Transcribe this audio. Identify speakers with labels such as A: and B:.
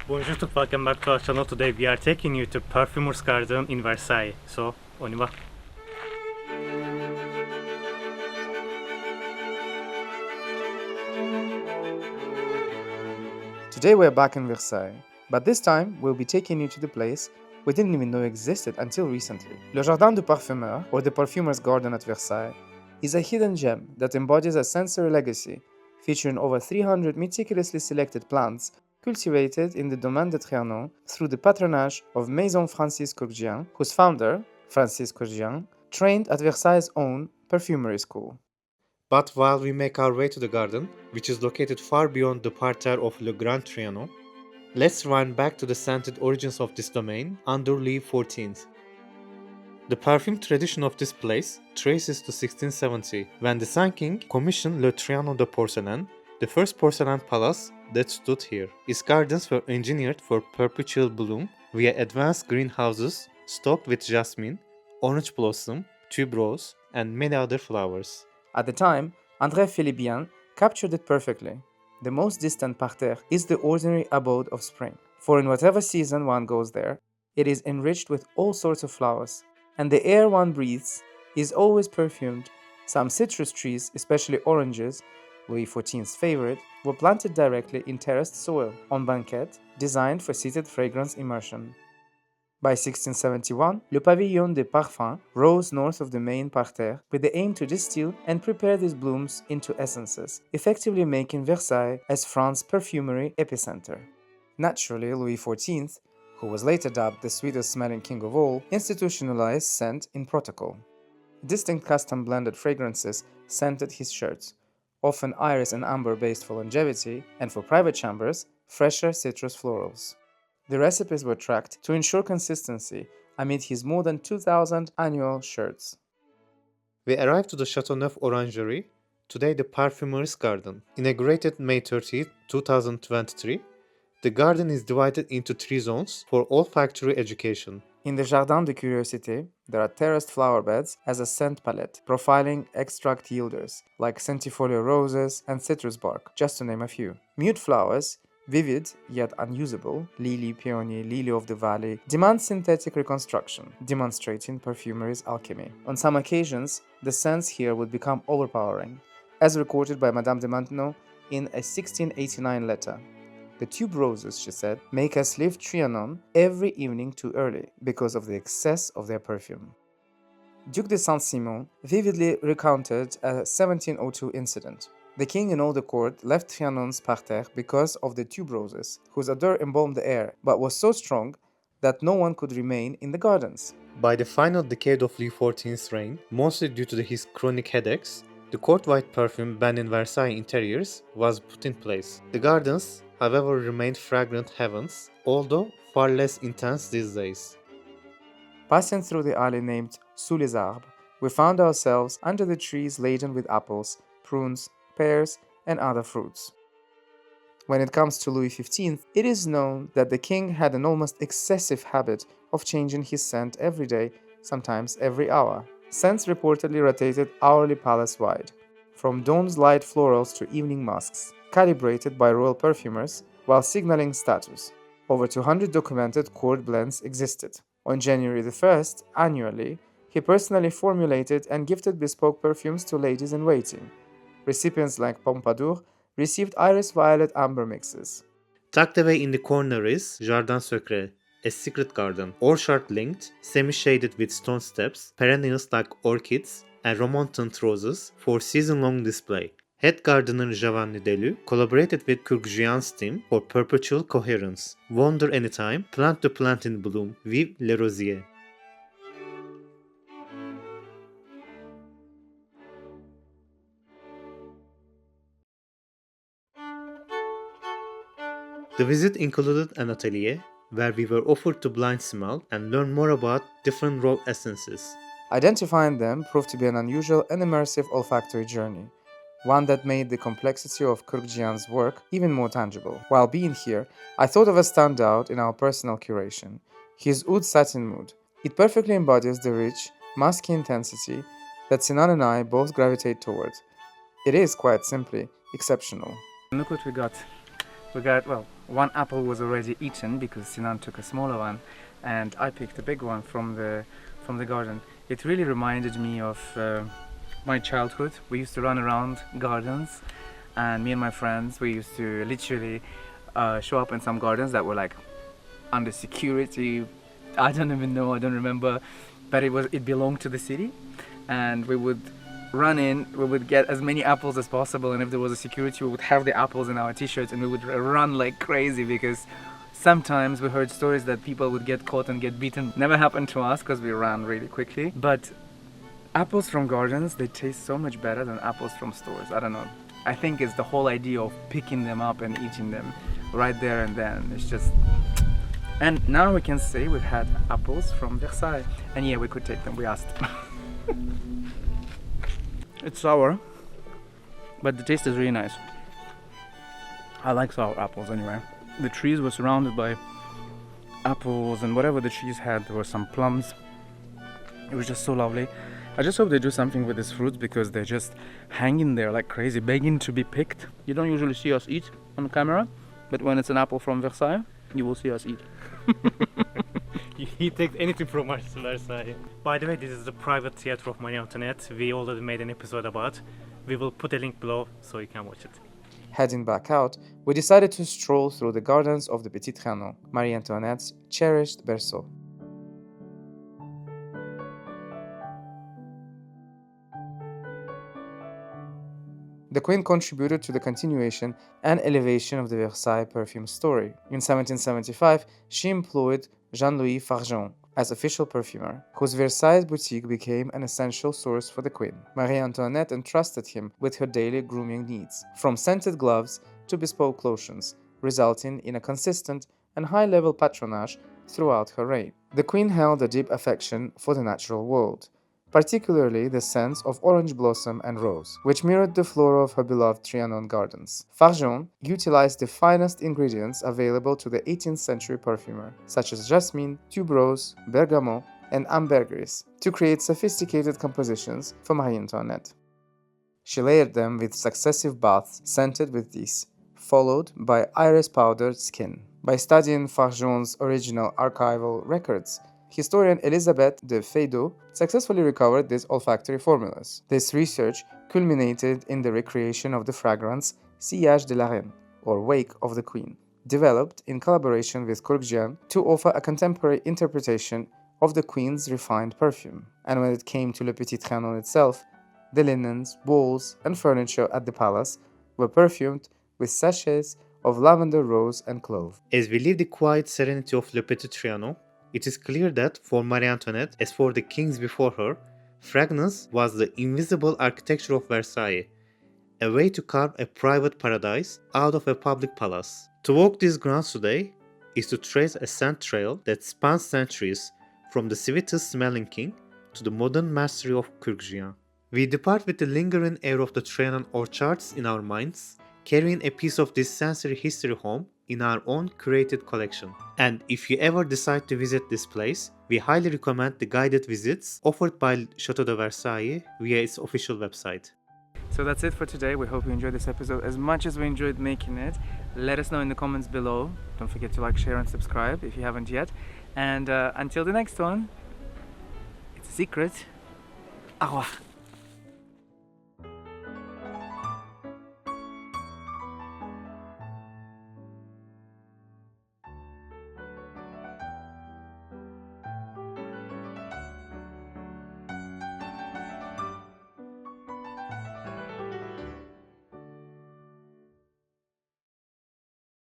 A: Bonjour to welcome back to our channel. Today we are taking you to Perfumer's Garden in Versailles. So, on y va.
B: Today we're back in Versailles, but this time we'll be taking you to the place we didn't even know existed until recently. Le Jardin du Parfumeur, or the Perfumer's Garden at Versailles, is a hidden gem that embodies a sensory legacy, featuring over 300 meticulously selected plants cultivated in the Domaine de Trianon through the patronage of Maison Francis Kurkdjian, whose founder, Francis Kurkdjian, trained at Versailles' own perfumery school.
C: But while we make our way to the garden, which is located far beyond the parterre of Le Grand Trianon, let's run back to the scented origins of this domain under Louis XIV. The perfume tradition of this place traces to 1670, when the Sun King commissioned Le Trianon de Porcelaine, the first porcelain palace that stood here. Its gardens were engineered for perpetual bloom via advanced greenhouses stocked with jasmine, orange blossom, tuberose, and many other flowers.
B: At the time, André Philibien captured it perfectly. The most distant parterre is the ordinary abode of spring, for in whatever season one goes there, it is enriched with all sorts of flowers, and the air one breathes is always perfumed. Some citrus trees, especially oranges, Louis XIV's favorite, were planted directly in terraced soil on banquette designed for seated fragrance immersion. By 1671, Le Pavillon de Parfum rose north of the main parterre with the aim to distill and prepare these blooms into essences, effectively making Versailles as France's perfumery epicenter. Naturally, Louis XIV, who was later dubbed the sweetest-smelling king of all, institutionalized scent in protocol. Distinct custom-blended fragrances scented his shirts, often iris and amber based for longevity, and for private chambers, fresher citrus florals. The recipes were tracked to ensure consistency amid his more than 2,000 annual shirts.
C: We arrived to the Chateauneuf Orangerie, today the Parfumer's Garden. Inaugurated May 30, 2023, the garden is divided into 3 zones for olfactory education.
B: In the Jardin de Curiosité, there are terraced flower beds as a scent palette, profiling extract yielders like centifolio roses and citrus bark, just to name a few. Mute flowers, vivid yet unusable, lily, peony, lily of the valley, demand synthetic reconstruction, demonstrating perfumery's alchemy. On some occasions, the scents here would become overpowering, as recorded by Madame de Maintenon in a 1689 letter. The tuberoses, she said, make us leave Trianon every evening too early because of the excess of their perfume. Duc de Saint-Simon vividly recounted a 1702 incident. The king and all the court left Trianon's parterre because of the tuberoses, whose odor embalmed the air, but was so strong that no one could remain in the gardens.
C: By the final decade of Louis XIV's reign, mostly due to his chronic headaches, the court-wide perfume ban in Versailles interiors was put in place. The gardens, however, remained fragrant heavens, although far less intense these days.
B: Passing through the alley named Sous les Arbres, we found ourselves under the trees laden with apples, prunes, pears, and other fruits. When it comes to Louis XV, it is known that the king had an almost excessive habit of changing his scent every day, sometimes every hour. Scents reportedly rotated hourly palace-wide, from dawn's light florals to evening musks, calibrated by royal perfumers while signaling status. Over 200 documented court blends existed. On January the 1st, annually, he personally formulated and gifted bespoke perfumes to ladies-in-waiting. Recipients like Pompadour received iris violet amber mixes.
C: Tucked away in the corner is Jardin Secret, a secret garden, orchard-linked, semi-shaded with stone steps, perennials like orchids, and remontant roses for season-long display. Head gardener Giovanni Delu collaborated with Kurkdjian's team for perpetual coherence. Wander anytime, plant to plant in bloom, vive le rosier. The visit included an atelier where we were offered to blind smell and learn more about different raw essences.
B: Identifying them proved to be an unusual and immersive olfactory journey, one that made the complexity of Kurkdjian's work even more tangible. While being here, I thought of a standout in our personal curation, his oud satin mood. It perfectly embodies the rich, musky intensity that Sinan and I both gravitate towards. It is, quite simply, exceptional.
A: Look what we got. We got, well,
B: one apple was already eaten because Sinan took a smaller one, and I picked a big one from the garden. It really reminded me of my childhood. We used to run around gardens, and me and my friends, we used to literally show up in some gardens that were like under security. I don't even know, I don't remember, but it belonged to the city, and we would run in, we would get as many apples as possible, and if there was a security, we would have the apples in our t-shirts, and we would run like crazy, because sometimes we heard stories that people would get caught and get beaten. Never happened to us because we ran really quickly. But apples from gardens, they taste so much better than apples from stores. I don't know, I think it's the whole idea of picking them up and eating them right there and then. It's just... And now we can say we've had apples from Versailles, and yeah, we could take them, we asked. It's sour, but the taste is really nice. I like sour apples anyway. The trees were surrounded by apples, and whatever the trees had, there were some plums. It was just so lovely. I just hope they do something with these fruits, because they're just hanging there like crazy, begging to be picked. You don't usually see us eat on camera, but when it's an apple from Versailles, you will see us eat.
A: He takes anything from us, Versailles. By the way, this is the private theater of Marie-Antoinette. We already made an episode about. We will put a link below so you can watch it.
B: Heading back out, we decided to stroll through the gardens of the Petit Trianon, Marie-Antoinette's cherished berceau. The Queen contributed to the continuation and elevation of the Versailles perfume story. In 1775, she employed Jean-Louis Fargeon as official perfumer, whose Versailles boutique became an essential source for the Queen. Marie-Antoinette entrusted him with her daily grooming needs, from scented gloves to bespoke lotions, resulting in a consistent and high-level patronage throughout her reign. The Queen held a deep affection for the natural world, particularly the scents of orange blossom and rose, which mirrored the flora of her beloved Trianon gardens. Fargeon utilized the finest ingredients available to the 18th century perfumer, such as jasmine, tuberose, bergamot, and ambergris, to create sophisticated compositions for Marie-Antoinette. She layered them with successive baths scented with these, followed by iris-powdered skin. By studying Fargeon's original archival records, historian Elisabeth de Feydeau successfully recovered these olfactory formulas. This research culminated in the recreation of the fragrance Sillage de la Reine, or Wake of the Queen, developed in collaboration with Kurkdjian to offer a contemporary interpretation of the Queen's refined perfume. And when it came to Le Petit Trianon itself, the linens, walls, and furniture at the palace were perfumed with sachets of lavender, rose, and clove.
C: As we leave the quiet serenity of Le Petit Trianon, it is clear that for Marie-Antoinette, as for the kings before her, fragrance was the invisible architecture of Versailles, a way to carve a private paradise out of a public palace. To walk these grounds today is to trace a scent trail that spans centuries, from the sweetest smelling king to the modern mastery of Kurkdjian. We depart with the lingering air of the Trianon orchards in our minds, carrying a piece of this sensory history home in our own curated collection. And if you ever decide to visit this place, we highly recommend the guided visits offered by Chateau de Versailles via its official website.
B: So that's it for today. We hope you enjoyed this episode as much as we enjoyed making it. Let us know in the comments below. Don't forget to like, share, and subscribe if you haven't yet. And until the next one, it's a secret. Au revoir.